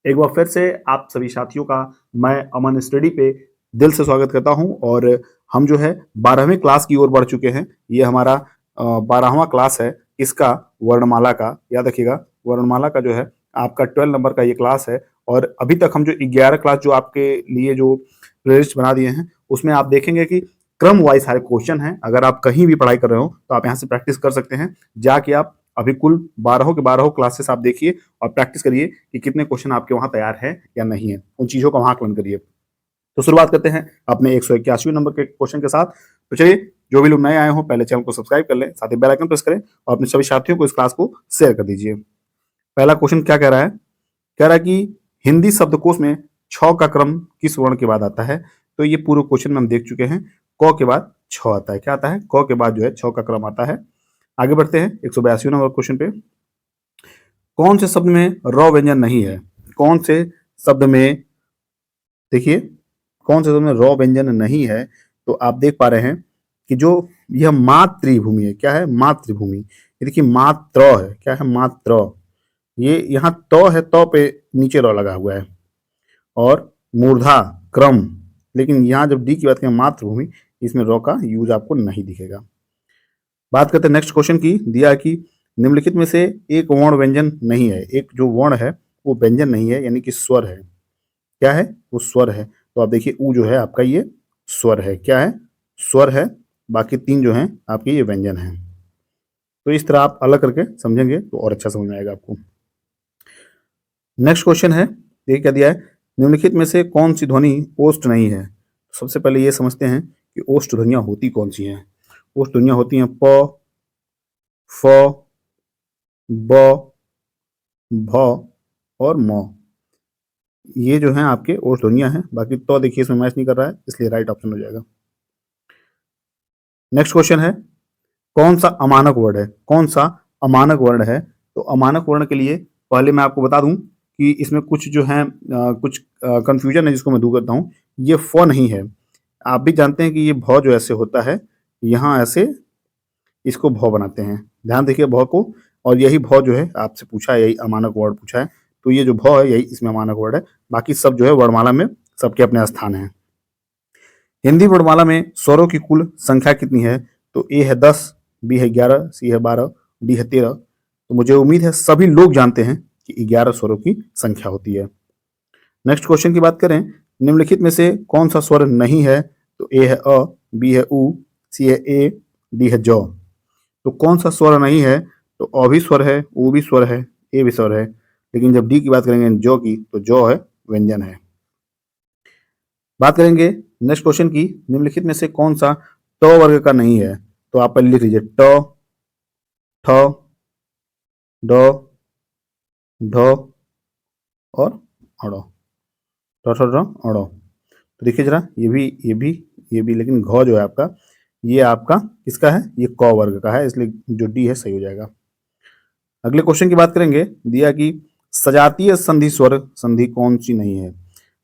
एक बार फिर से आप सभी साथियों का मैं अमन स्टडी पे दिल से स्वागत करता हूं और हम जो है 12वीं क्लास की ओर बढ़ चुके हैं। ये हमारा 12वां क्लास है इसका वर्णमाला का। याद रखिएगा, वर्णमाला का जो है आपका 12 नंबर का ये क्लास है। और अभी तक हम जो 11 क्लास जो आपके लिए जो प्लेलिस्ट बना दिए हैं उसमें आप देखेंगे कि क्रम वाइज सारे क्वेश्चन हैं। अगर आप कहीं भी पढ़ाई कर रहे हो तो आप यहाँ से प्रैक्टिस कर सकते हैं। जाके आप अभी कुल 12 के 12 क्लासेस आप देखिए और प्रैक्टिस करिए कि कितने क्वेश्चन आपके वहां तैयार है या नहीं है। उन चीजों का वहां आकलन करिए। तो शुरुआत करते हैं अपने 181 नंबर के क्वेश्चन के साथ। तो चलिए, जो भी लोग नए आए हो पहले चैनल को सब्सक्राइब कर लें, साथ ही बेल आइकन प्रेस करें और अपने सभी साथियों को इस क्लास को शेयर कर दीजिए। पहला क्वेश्चन क्या कह रहा है? कह रहा है कि हिंदी शब्दकोश में छ का क्रम किस वर्ण के बाद आता है? तो ये पूरे क्वेश्चन में हम देख चुके हैं। क के बाद छ आता है। क्या आता है? क के बाद जो है छ का क्रम आता है। आगे बढ़ते हैं 182 नंबर क्वेश्चन पे। कौन से शब्द में र व्यंजन नहीं है? कौन से शब्द में, देखिए, कौन से शब्द में र व्यंजन नहीं है? तो आप देख पा रहे हैं कि जो यह मातृभूमि है। क्या है? मातृभूमि। ये देखिए मात्र है। क्या है? मात्र। ये यहाँ त है, त पे नीचे र लगा हुआ है और मूर्धा क्रम। लेकिन यहाँ जब डी की बात करें मातृभूमि, इसमें र का यूज आपको नहीं दिखेगा। बात करते हैं नेक्स्ट क्वेश्चन की। दिया है कि निम्नलिखित में से एक वर्ण व्यंजन नहीं है। एक जो वर्ण है वो व्यंजन नहीं है, यानी कि स्वर है। क्या है? वो स्वर है। तो आप देखिए ऊ जो है आपका ये स्वर है। क्या है? स्वर है। बाकी तीन जो हैं आपके ये व्यंजन हैं। तो इस तरह आप अलग करके समझेंगे तो और अच्छा समझ में आएगा आपको। नेक्स्ट क्वेश्चन है, देखिए क्या दिया है। निम्नलिखित में से कौन सी ध्वनि ओष्ठ नहीं है? सबसे पहले ये समझते हैं कि ओष्ठ ध्वनियां होती कौन सी हैं। ओष्ठ ध्वनियां होती हैं प, फ, ब, भ और म। ये जो हैं आपके ओष्ठ ध्वनियां हैं। बाकी तो देखिए इसमें मैच नहीं कर रहा है, इसलिए राइट ऑप्शन हो जाएगा। नेक्स्ट क्वेश्चन है, कौन सा अमानक वर्ण है? कौन सा अमानक वर्ण है? तो अमानक वर्ण के लिए पहले मैं आपको बता दूं कि इसमें कुछ जो है कुछ कंफ्यूजन है जिसको मैं दूर करता हूं। ये फ नहीं है। आप भी जानते हैं कि ये भ जो ऐसे होता है, यहाँ ऐसे इसको भ बनाते हैं। ध्यान देखिए भ को। और यही भ जो है आपसे पूछा है, यही अमानक वर्ण पूछा है। तो ये जो भ है यही इसमें अमानक वर्ण है। बाकी सब जो है वर्णमाला में सबके अपने स्थान हैं। हिंदी वर्णमाला में स्वरों की कुल संख्या कितनी है? तो ए है 10, बी है 11, सी है 12, डी है 13। तो मुझे उम्मीद है सभी लोग जानते हैं कि 11 स्वरों की संख्या होती है। नेक्स्ट क्वेश्चन की बात करें, निम्नलिखित में से कौन सा स्वर नहीं है? तो ए है अ, बी है उ, सी है ए, डी है ज। तो कौन सा स्वर नहीं है? तो अ भी स्वर है, उ भी स्वर है, ए भी स्वर है। लेकिन जब डी की बात करेंगे जो की, तो जो है व्यंजन है। बात करेंगे नेक्स्ट क्वेश्चन की, निम्नलिखित में से कौन सा ट वर्ग का नहीं है? तो आप पहले लिख लीजिए ट, ठ, ड, ढ और अड़। ट, ठ, ड, अड़। तो देखिए जरा, ये भी लेकिन घ जो है आपका, ये आपका किसका है? ये क वर्ग का है, इसलिए जो डी है सही हो जाएगा। अगले क्वेश्चन की बात करेंगे। दिया कि सजातीय संधि स्वर संधि कौन सी नहीं है?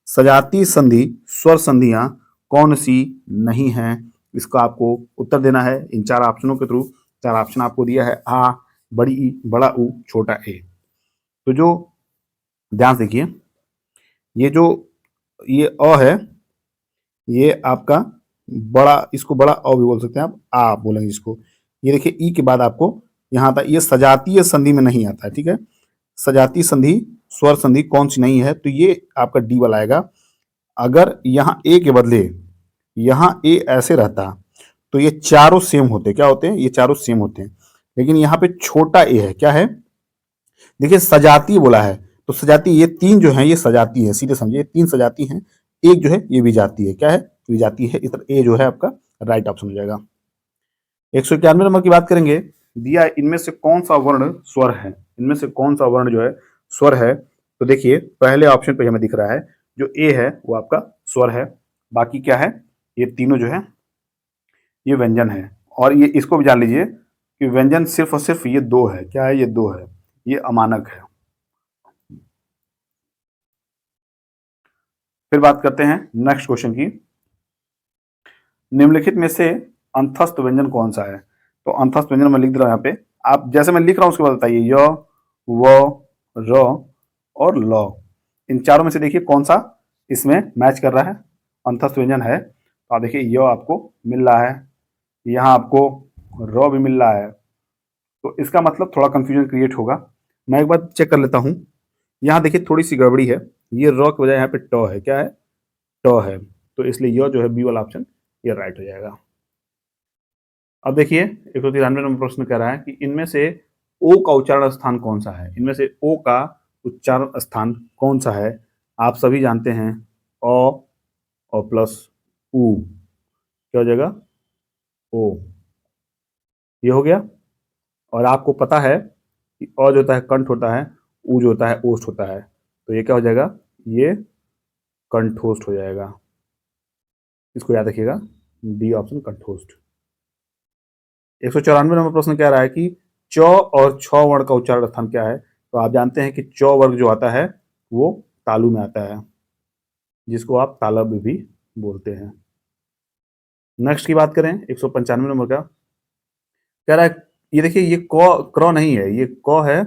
सजातीय संधि स्वर संधियां कौन सी नहीं है? इसका आपको उत्तर देना है इन चार ऑप्शनों के थ्रू। चार ऑप्शन आपको दिया है आ, बड़ी ई, बड़ा उ, छोटा ए। तो जो ध्यान से देखिए, ये जो ये अ है, ये आपका बड़ा, इसको बड़ा अ भी बोल सकते हैं आप, आ बोलेंगे इसको। ये देखिए ई के बाद आपको यहाँ आता है, ये सजातीय संधि में नहीं आता है। ठीक है, सजातीय संधि स्वर संधि कौन सी नहीं है? तो ये आपका डी वाला आएगा। अगर यहाँ ए के बदले यहाँ ए ऐसे रहता तो ये चारों सेम होते। क्या होते हैं? ये चारों सेम होते हैं। लेकिन यहाँ पे छोटा ए है। क्या है? देखिए सजातीय बोला है, तो सजातीय ये तीन जो है ये सजाती है। सीधे समझिए, तीन सजाती हैं, एक जो है ये विजाती है। क्या है? विजाती है। इस तरह ए जो है आपका राइट ऑप्शन हो जाएगा। 191 नंबर की बात करेंगे। दिया इनमें से कौन सा वर्ण स्वर है? इनमें से कौन सा वर्ण जो है स्वर है? तो देखिए पहले ऑप्शन पे हमें दिख रहा है जो ए है वो आपका स्वर है। बाकी क्या है? ये तीनों जो है ये व्यंजन है। और ये इसको भी जान लीजिए कि व्यंजन सिर्फ और सिर्फ ये दो है। क्या है? ये दो है, ये अमानक है। फिर बात करते हैं नेक्स्ट क्वेश्चन की। निम्नलिखित में से अंतस्थ व्यंजन कौन सा है? तो अंतस्थ व्यंजन मैं लिख दे रहा हूं यहाँ पे। आप जैसे मैं लिख रहा हूं उसके बाद बताइए य, व, र और ल। इन चारों में से देखिए कौन सा इसमें मैच कर रहा है, अंतस्थ व्यंजन है। तो आप देखिए य आपको मिल रहा है, यहाँ आपको र भी मिल रहा है, तो इसका मतलब थोड़ा कंफ्यूजन क्रिएट होगा। मैं एक बार चेक कर लेता हूँ। यहाँ देखिए थोड़ी सी गड़बड़ी है, ये र की बजाय यहाँ पे ट है, क्या है, ट है, तो इसलिए य जो है बी वाला ऑप्शन ये राइट हो जाएगा। अब देखिए 193 नंबर प्रश्न कह रहा है कि इनमें से ओ का उच्चारण स्थान कौन सा है, इनमें से ओ का उच्चारण स्थान कौन सा है। आप सभी जानते हैं अ और प्लस उ, क्या हो जाएगा, ओ, ये हो गया। और आपको पता है कि अ जो होता है कंठ होता है, उ जो होता है ओष्ठ होता है, तो ये क्या हो जाएगा, ये कंठोष्ठ हो जाएगा। इसको याद रखिएगा, डी ऑप्शन कंठोष्ठ। 194 नंबर प्रश्न कह रहा है कि च और छ वर्ण का उच्चारण स्थान क्या है। तो आप जानते हैं कि च वर्ग जो आता है वो तालु में आता है, जिसको आप तालव्य भी बोलते हैं। नेक्स्ट की बात करें 195 नंबर का, कह रहा है ये देखिए ये क क्र नहीं है, ये क है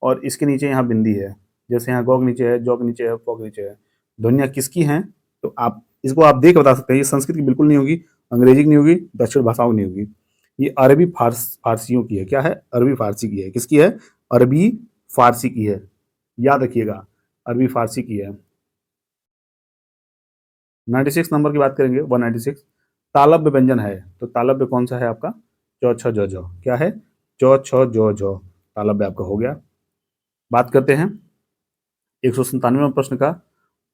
और इसके नीचे यहाँ बिंदी है, जैसे यहाँ गौ के नीचे है, जौ के नीचे है, प के नीचे है। ध्वनियाँ किसकी हैं, तो आप इसको आप देख बता सकते हैं। ये संस्कृत की बिल्कुल नहीं होगी, अंग्रेजी की नहीं होगी, दक्षिण भाषाओं की नहीं होगी, ये अरबी फारसियों की है। क्या है, अरबी फारसी की है। किसकी है, अरबी फारसी की है, याद रखिएगा, अरबी फारसी की है। 96 नंबर की बात करेंगे, 196, तालव्य व्यंजन है, तो तालव्य कौन सा है आपका, च छ ज झ, क्या है, च छ ज झ, तालव्य आपका हो गया। बात करते हैं 197वें प्रश्न का,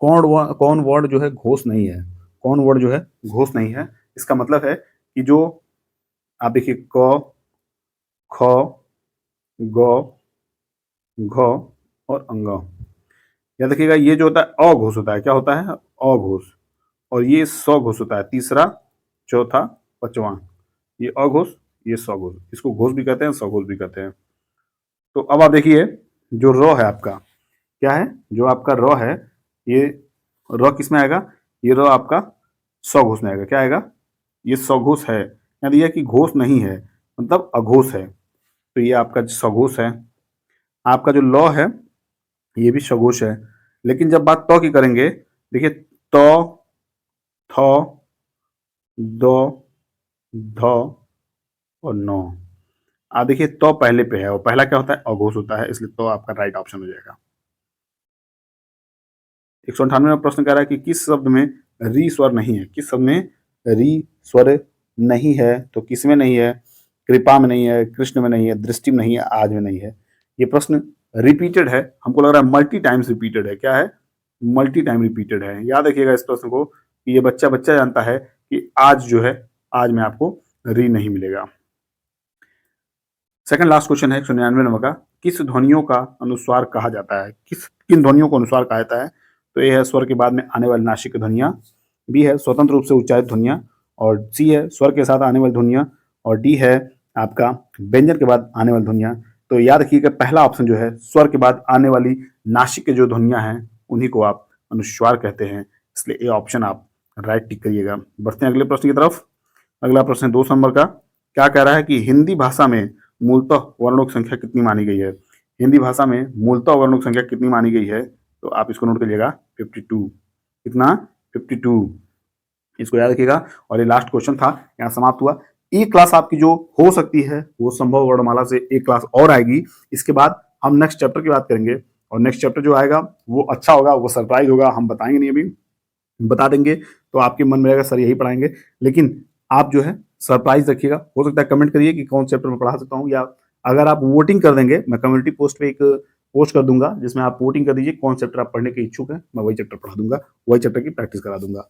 कौन वर्ड जो है घोष नहीं है, कौन वर्ड जो है घोष नहीं है। इसका मतलब है कि जो आप देखिए क, ख, ग, घ और अंग, याद रखिएगा ये जो होता है अघोष होता है, क्या होता है, अघोष, और ये सघोष होता है, तीसरा, चौथा, पांचवा, ये अघोष, ये सघोष, इसको घोष भी कहते हैं, सघोष भी कहते हैं। तो अब आप देखिए जो र है आपका, क्या है, जो आपका र है, ये र किस में आएगा, ये र आपका सघोष में आएगा, क्या आएगा, ये सघोष है, यानी यह कि घोष नहीं है, मतलब अघोष है, तो ये आपका सघोष है। आपका जो ल है ये भी सघोष है। लेकिन जब बात त की करेंगे, देखिए त, थ, द, ध और न, आप देखिए तो पहले पे है और पहला क्या होता है, अघोष होता है, इसलिए तो आपका राइट ऑप्शन हो जाएगा। 198वां प्रश्न कह रहा है कि किस शब्द में री स्वर नहीं है, किस शब्द में री स्वर नहीं है, तो किस में नहीं है, कृपा में नहीं है, कृष्ण में नहीं है, दृष्टि में नहीं है, आज में नहीं है। ये प्रश्न रिपीटेड है, हमको लग रहा है मल्टी टाइम्स रिपीटेड है, क्या है, मल्टी टाइम रिपीटेड है। याद रखिएगा इस प्रश्न को कि ये बच्चा जानता है कि आज जो है, आज में आपको री नहीं मिलेगा। सेकंड लास्ट क्वेश्चन है 199 नंबर का, किस ध्वनियों का अनुस्वार कहा जाता है, किन ध्वनियों को अनुस्वार कहा जाता है। तो ए है स्वर के बाद में आने वाली नासिक ध्वनियाँ, बी है स्वतंत्र रूप से उच्चारित ध्वनियाँ, और सी है स्वर के साथ आने वाली ध्वनियाँ, और डी है आपका व्यंजन के बाद आने वाली ध्वनियाँ। तो याद रखिएगा पहला ऑप्शन जो है, स्वर के बाद आने वाली नासिक के जो ध्वनियाँ हैं उन्हीं को आप अनुस्वार कहते हैं, इसलिए ये ऑप्शन आप राइट टिक करिएगा। बढ़ते हैं अगले प्रश्न की तरफ। अगला प्रश्न 2 नंबर का, क्या कह रहा है कि हिंदी भाषा में मूलतः वर्णों की संख्या कितनी मानी गई है। हिंदी भाषा में मूलतः वर्णों की संख्या कितनी मानी गई है, तो आप इसको नोट करिएगा 52, कितना, 52, इसको याद रखिएगा। और ये लास्ट क्वेश्चन था, यहाँ समाप्त हुआ। एक क्लास आपकी जो हो सकती है वो संभव वर्णमाला से एक क्लास और आएगी। इसके बाद हम नेक्स्ट चैप्टर की बात करेंगे, और नेक्स्ट चैप्टर जो आएगा वो अच्छा होगा, वो सरप्राइज होगा, हम बताएंगे नहीं अभी, बता देंगे तो आपके मन में रहेगा सर यही पढ़ाएंगे, लेकिन आप जो है सरप्राइज रखिएगा। हो सकता है कमेंट करिए कि कौन चैप्टर में पढ़ा सकता हूँ, या अगर आप वोटिंग कर देंगे, मैं कम्युनिटी पोस्ट पे एक पोस्ट कर दूंगा जिसमें आप वोटिंग कर दीजिए कौन चैप्टर आप पढ़ने के इच्छुक हैं, मैं वही चैप्टर पढ़ा दूंगा, वही चैप्टर की प्रैक्टिस करा दूंगा।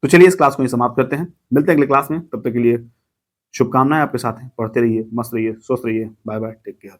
तो चलिए इस क्लास को ही समाप्त करते हैं, मिलते हैं अगले क्लास में, तब तक के लिए शुभकामनाएं आपके साथ हैं, पढ़ते रहिए, मस्त रहिए, स्वस्थ रहिए, बाय बाय, टेक केयर।